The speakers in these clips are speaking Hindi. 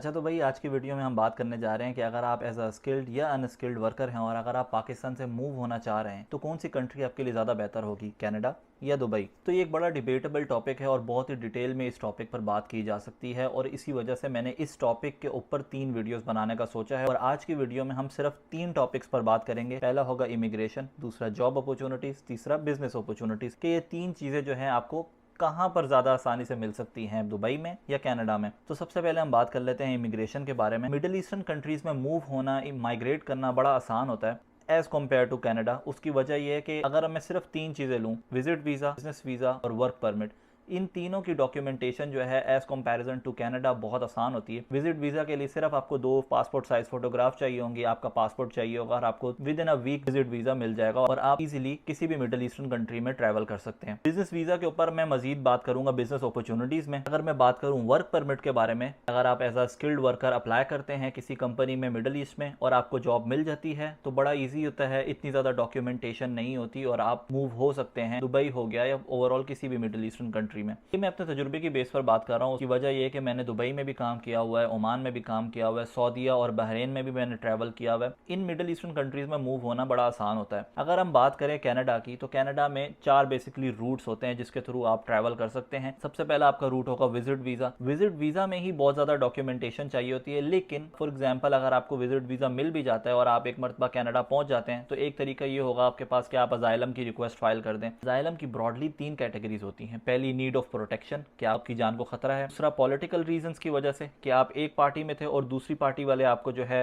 अच्छा तो भाई आज की वीडियो में हम बात करने जा रहे हैं कि अगर आप एज अ स्किल्ड या अनस्किल्ड वर्कर हैं और अगर आप पाकिस्तान से मूव होना चाह रहे हैं तो कौन सी कंट्री आपके लिए ज़्यादा बेहतर होगी, कनाडा या दुबई। तो ये एक बड़ा डिबेटेबल टॉपिक है और बहुत ही डिटेल में इस टॉपिक पर बात की जा सकती है और इसी वजह से मैंने इस टॉपिक के ऊपर 3 वीडियोस बनाने का सोचा है और आज की वीडियो में हम सिर्फ 3 टॉपिक्स पर बात करेंगे। पहला होगा इमिग्रेशन, दूसरा जॉब अपॉर्चुनिटीज़, तीसरा बिजनेस अपॉर्चुनिटीज़ कि ये 3 चीज़ें जो हैं आपको कहाँ पर ज़्यादा आसानी से मिल सकती हैं, दुबई में या कनाडा में। तो सबसे पहले हम बात कर लेते हैं इमिग्रेशन के बारे में। मिडिल ईस्टर्न कंट्रीज़ में मूव होना, माइग्रेट करना बड़ा आसान होता है एज़ कम्पेयर टू कनाडा। उसकी वजह यह है कि अगर मैं सिर्फ 3 चीज़ें लूँ, विजिट वीज़ा, बिजनेस वीज़ा और वर्क परमिट, इन तीनों की डॉक्यूमेंटेशन जो है एज कंपैरिजन टू कनाडा बहुत आसान होती है। विजिट वीज़ा के लिए सिर्फ आपको 2 पासपोर्ट साइज फोटोग्राफ चाहिए होंगी, आपका पासपोर्ट चाहिए होगा और आपको within a week visit visa मिल जाएगा और आप इजीली किसी भी मिडिल ईस्टर्न कंट्री में ट्रैवल कर सकते हैं। बिजनेस वीज़ा के ऊपर मैं मजीद बात करूंगा बिजनेस अपॉर्चुनिटीज़ में। अगर मैं बात करूँ वर्क परमिट के बारे में, अगर आप as a skilled worker apply करते हैं किसी कंपनी में मिडिल ईस्ट में और आपको जॉब मिल जाती है तो बड़ा ईजी होता है, इतनी ज़्यादा डॉक्यूमेंटेशन नहीं होती और आप मूव हो सकते हैं दुबई हो गया या ओवरऑल किसी भी मिडिल ईस्टर्न कंट्री में। ये मैं अपने तजुर्बे की बेस पर बात कर रहा हूँ। उसकी वजह यह है कि मैंने दुबई में भी काम किया हुआ है, ओमान में भी काम किया हुआ है, सऊदीया और बहरीन में भी मैंने ट्रैवल किया हुआ है। इन मिडिल ईस्टर्न कंट्रीज में मूव होना बड़ा आसान होता है। अगर हम बात करें कनाडा की तो कनाडा में 4 बेसिकली रूट्स होते हैं जिसके थ्रू आप ट्रैवल कर सकते हैं। सबसे पहला आपका रूट होगा विजिट वीज़ा। विजिट वीज़ा में ही बहुत ज़्यादा डॉक्यूमेंटेशन चाहिए होती है, लेकिन फॉर एग्जाम्पल अगर आपको विजिट वीज़ा मिल भी जाता है और आप एक मरतबा कनाडा पहुंच जाते हैं तो एक तरीका ये होगा आपके पास कि आप अजाइलम की रिक्वेस्ट फाइल कर दें। अजाइलम की ब्रॉडली 3 कैटेगरीज होती हैं। पहली, नीड ऑफ प्रोटेक्शन, कि आपकी जान को खतरा है। दूसरा, पॉलिटिकल रीजंस की वजह से कि आप एक पार्टी में थे और दूसरी पार्टी वाले आपको जो है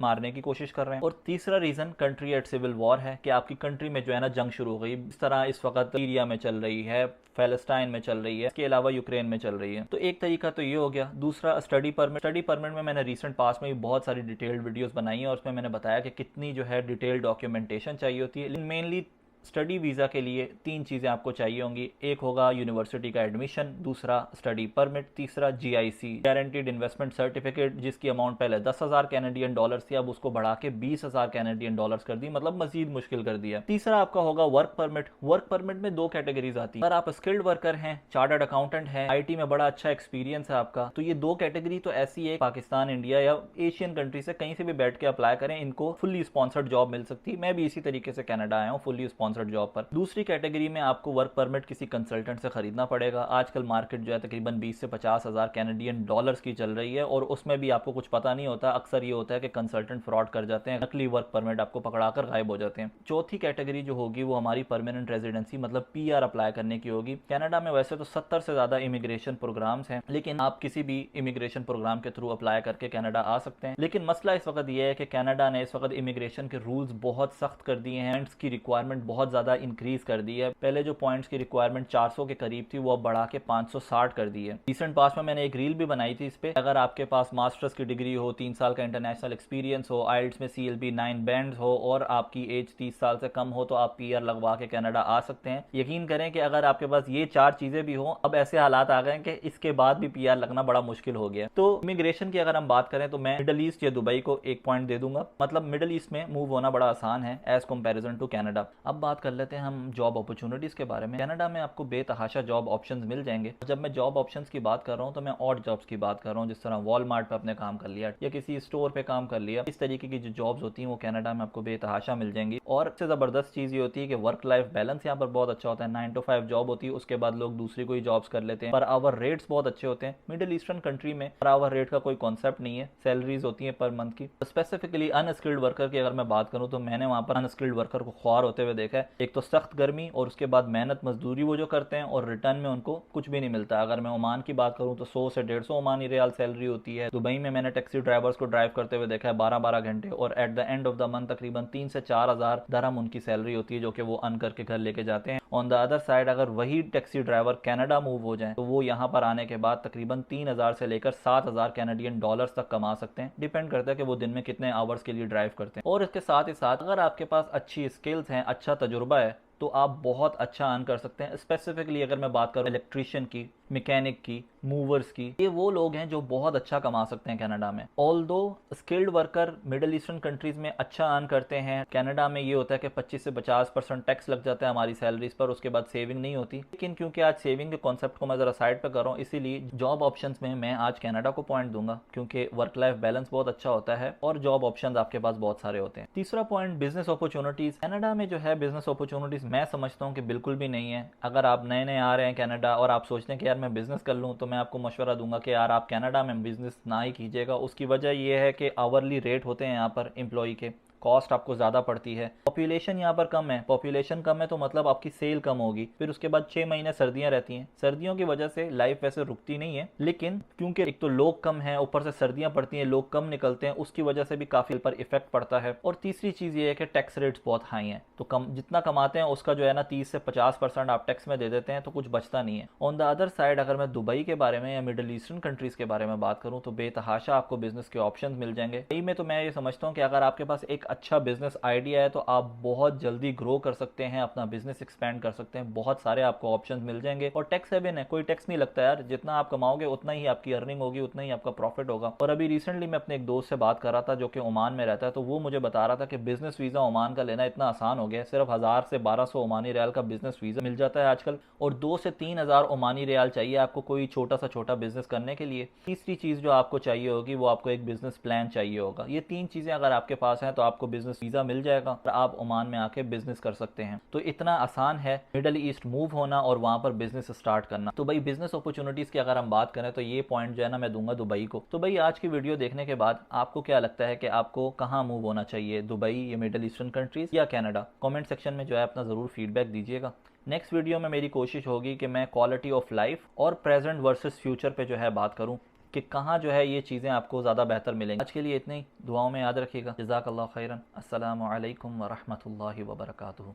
मारने की कोशिश कर रहे हैं। और तीसरा reason country at civil war है कि आपकी कंट्री में जो है ना जंग शुरू हो गई। इस तरह इस वक्त सीरिया में चल रही है, पैलेस्टाइन में चल रही है, इसके अलावा यूक्रेन में चल रही है। तो एक तरीका तो ये हो गया। दूसरा, स्टडी परमिट। स्टडी परमिट में मैंने रिसेंट पास में भी बहुत सारी डिटेल्ड वीडियोस बनाई है और उसमें मैंने बताया कि कितनी जो है डिटेल्ड डॉक्यूमेंटेशन चाहिए होती है। मेनली स्टडी वीज़ा के लिए 3 चीज़ें आपको चाहिए होंगी। एक होगा यूनिवर्सिटी का एडमिशन, दूसरा स्टडी परमिट, तीसरा जीआईसी गारंटीड इन्वेस्टमेंट सर्टिफिकेट, जिसकी अमाउंट पहले 10,000 कैनेडियन डॉलर्स थी, अब उसको बढ़ा के 20,000 कैनेडियन डॉलर्स कर दी, मतलब मजीद मुश्किल कर दिया। तीसरा आपका होगा वर्क परमिट। वर्क परमिट में 2 कैटेगरीज आती है। अगर आप स्किल्ड वर्कर हैं, चार्टर्ड अकाउंटेंट हैं, आईटी में बड़ा अच्छा एक्सपीरियंस है आपका, तो ये 2 कैटेगरी तो ऐसी है, पाकिस्तान, इंडिया या एशियन कंट्री से कहीं से भी बैठ के अप्लाई करें, इनको फुल्ली स्पॉन्सर्ड जॉब मिल सकती है। मैं भी इसी तरीके से कनाडा आया हूँ फुल्ली स्पॉन्सर्ड जॉब पर। दूसरी कैटेगरी में आपको वर्क परमिट किसी कंसल्टेंट से खरीदना पड़ेगा। आजकल मार्केट जो है तकरीबन 20 से 50,000 कैनेडियन डॉलर्स की चल रही है और उसमें भी आपको कुछ पता नहीं होता। अक्सर ये होता है कि कंसल्टेंट फ्रॉड कर जाते हैं, नकली वर्क परमिट आपको पकड़ाकर गायब हो जाते हैं। चौथी कैटेगरी जो होगी वो हमारी परमानेंट रेजिडेंसी मतलब पीआर अप्लाई करने की होगी। कनाडा में वैसे तो 70 से ज्यादा इमिग्रेशन प्रोग्राम्स हैं, लेकिन आप किसी भी इमिग्रेशन प्रोग्राम के थ्रू अप्लाई करके कनाडा आ सकते हैं। लेकिन मसला इस वक्त यह है कि कनाडा ने इस वक्त इमिग्रेशन के रूल्स बहुत सख्त कर दिए हैं, की रिक्वायरमेंट बहुत ज्यादा इंक्रीज कर दी है। पहले जो पॉइंट्स की रिक्वायरमेंट 400 के करीब थी वो अब बढ़ा के 560 कर दी है। रिसेंट पास में मैंने एक रील भी बनाई थी इस पे। अगर आपके पास मास्टर्स की डिग्री हो, 3 साल का इंटरनेशनल एक्सपीरियंस हो, आइल्स में CLB 9 बैंड हो और आपकी एज 30 साल से कम हो तो आप पीआर लगवा के कनाडा आ सकते हैं। यकीन करें कि अगर आपके पास ये 4 चीजें भी हो, अब ऐसे हालात आ गए हैं कि इसके बाद भी पीआर लगना बड़ा मुश्किल हो गया। तो इमिग्रेशन की अगर हम बात करें तो मैं मिडल ईस्ट या दुबई को 1 पॉइंट दे दूंगा। मतलब मिडल ईस्ट में मूव होना बड़ा आसान है एज कंपैरिजन टू कनाडा। अब बात कर लेते हैं हम जॉब अपॉर्चुनिटीज के बारे में। कनाडा में आपको बेतहाशा जॉब ऑप्शंस मिल जाएंगे। जब मैं जॉब ऑप्शंस की बात कर रहा हूँ तो मैं ऑड जॉब्स की बात कर रहा हूँ, जिस तरह वॉलमार्ट पे आपने काम कर लिया या किसी स्टोर पे काम कर लिया। इस तरीके की जो जॉब्स होती हैं वो कनाडा में आपको बेतहाशा मिल जाएंगी। और सबसे जबरदस्त चीज ये होती है कि वर्क लाइफ बैलेंस यहाँ पर बहुत अच्छा होता है। 9 to 5 जॉब होती है, उसके बाद लोग दूसरी कोई जॉब्स कर लेते हैं। पर आवर रेट्स बहुत अच्छे होते हैं। मिडिल ईस्टर्न कंट्री में पर आवर रेट का कोई कॉन्सेप्ट नहीं है, सैलरीज होती है पर मंथ की। स्पेसिफिकली अनस्किल्ड वर्कर की अगर मैं बात करूँ तो मैंने वहाँ पर अनस्किल्ड वर्कर को ख्वार होते हुए देखा है। एक तो सख्त गर्मी और उसके बाद मेहनत मजदूरी वो जो करते हैं और रिटर्न में उनको कुछ भी नहीं मिलता। अगर मैं ओमान की बात करूं तो 100 से 150 ओमानी रियाल सैलरी होती है। दुबई में मैंने टैक्सी ड्राइवर्स को ड्राइव करते हुए देखा है 12-12 घंटे और at the end of the month तकरीबन 3 से 4 हज़ार दरहम उनकी सैलरी होती है जो कि वो अन करके घर लेके जाते हैं। ऑन द अदर साइड अगर वही टैक्सी ड्राइवर कनाडा मूव हो जाए तो वो यहाँ पर आने के बाद तकरीबन 3,000 से लेकर 7,000 कैनेडियन डॉलर्स तक कमा सकते हैं। डिपेंड करता है कि वो दिन में कितने आवर्स के लिए ड्राइव करते हैं। और इसके साथ ही साथ अगर आपके पास अच्छी स्किल्स हैं, अच्छा तजुर्बा है तो आप बहुत अच्छा अर्न कर सकते हैं। स्पेसिफिकली अगर मैं बात करूँ इलेक्ट्रीशियन की, मैकेनिक की, मूवर्स की, ये वो लोग हैं जो बहुत अच्छा कमा सकते हैं कनाडा में। Although skilled worker middle eastern countries में अच्छा अर्न करते हैं, कनाडा में ये होता है कि 25 से 50% टैक्स लग जाता है हमारी सैलरीज पर, उसके बाद सेविंग नहीं होती। लेकिन क्योंकि आज सेविंग के कॉन्सेप्ट को मैं जरा साइड पर कर रहा हूँ, इसीलिए जॉब ऑप्शंस में मैं आज कनाडा को पॉइंट दूंगा, क्योंकि वर्क लाइफ बैलेंस बहुत अच्छा होता है और जॉब ऑप्शंस आपके पास बहुत सारे होते हैं। तीसरा पॉइंट, बिजनेस अपॉर्चुनिटीज। कनाडा में जो है बिजनेस अपॉर्चुनिटीज मैं समझता हूँ कि बिल्कुल भी नहीं है। अगर आप नए नए आ रहे हैं कनाडा और आप सोचते हैं कि यार मैं बिजनेस कर लूँ, तो मैं आपको मशवरा दूंगा कि यार आप कनाडा में बिजनेस ना ही कीजिएगा। उसकी वजह यह है कि आवरली रेट होते हैं यहाँ पर एम्प्लॉय के, कॉस्ट आपको ज़्यादा पड़ती है। पॉपुलेशन यहाँ पर कम है, पॉपुलेशन कम है तो मतलब आपकी सेल कम होगी। फिर उसके बाद 6 महीने सर्दियाँ रहती हैं, सर्दियों की वजह से लाइफ वैसे रुकती नहीं है, लेकिन क्योंकि एक तो लोग कम हैं, ऊपर से सर्दियाँ पड़ती हैं, लोग कम निकलते हैं, उसकी वजह से भी काफ़ी पर इफेक्ट पड़ता है। और तीसरी चीज़ ये है कि टैक्स रेट्स बहुत हाई हैं, तो कम जितना कमाते हैं उसका जो है ना 30 से 50% आप टैक्स में दे देते हैं, तो कुछ बचता नहीं है। ऑन द अदर साइड अगर मैं दुबई के बारे में या मिडिल ईस्टर्न कंट्रीज़ के बारे में बात करूँ तो बेतहाशा आपको बिजनेस के ऑप्शन मिल जाएंगे। दुबई में तो मैं ये समझता हूँ कि अगर आपके पास एक अच्छा बिजनेस आइडिया है तो आप बहुत जल्दी ग्रो कर सकते हैं, अपना बिजनेस एक्सपेंड कर सकते हैं, बहुत सारे आपको ऑप्शंस मिल जाएंगे। और टैक्स हेवन है, कोई टैक्स नहीं लगता यार, जितना आप कमाओगे उतना ही आपकी अर्निंग होगी, उतना ही आपका प्रॉफिट होगा। और अभी रिसेंटली मैं अपने एक दोस्त से बात कर रहा था जो कि ओमान में रहता है, तो वो मुझे बता रहा था कि बिजनेस वीजा ओमान का लेना इतना आसान हो गया है, सिर्फ 1000 से 1200 ओमानी रियाल का बिजनेस वीजा मिल जाता है आजकल, और 2 से 3000 ओमानी रियाल चाहिए आपको कोई छोटा सा छोटा बिजनेस करने के लिए। तीसरी चीज जो आपको चाहिए होगी वो आपको एक बिजनेस प्लान चाहिए होगा। ये 3 चीजें अगर आपके पास हैं तो आपको बिजनेस वीजा मिल जाएगा और आप ओमान में आके बिजनेस कर सकते हैं। तो इतना आसान है मिडल ईस्ट मूव होना और वहां पर बिजनेस स्टार्ट करना। तो भाई बिजनेस अपॉर्चुनिटीज की अगर हम बात करें तो ये पॉइंट जो है ना मैं दूंगा दुबई को। तो भाई आज की वीडियो देखने के बाद आपको क्या लगता है कि आपको कहाँ मूव होना चाहिए, दुबई या मिडल ईस्टर्न कंट्रीज या कनाडा? कमेंट सेक्शन में जो है अपना जरूर फीडबैक दीजिएगा। नेक्स्ट वीडियो में मेरी कोशिश होगी कि मैं क्वालिटी ऑफ लाइफ और प्रेजेंट वर्सेस फ्यूचर पे जो है बात करूं कि कहाँ जो है ये चीज़ें आपको ज़्यादा बेहतर मिलेंगी। आज के लिए इतनी, दुआओं में याद रखिएगा। जज़ाकल्लाह खैरन। अस्सलामु अलैकुम व रहमतुल्लाहि व बरकातुहू।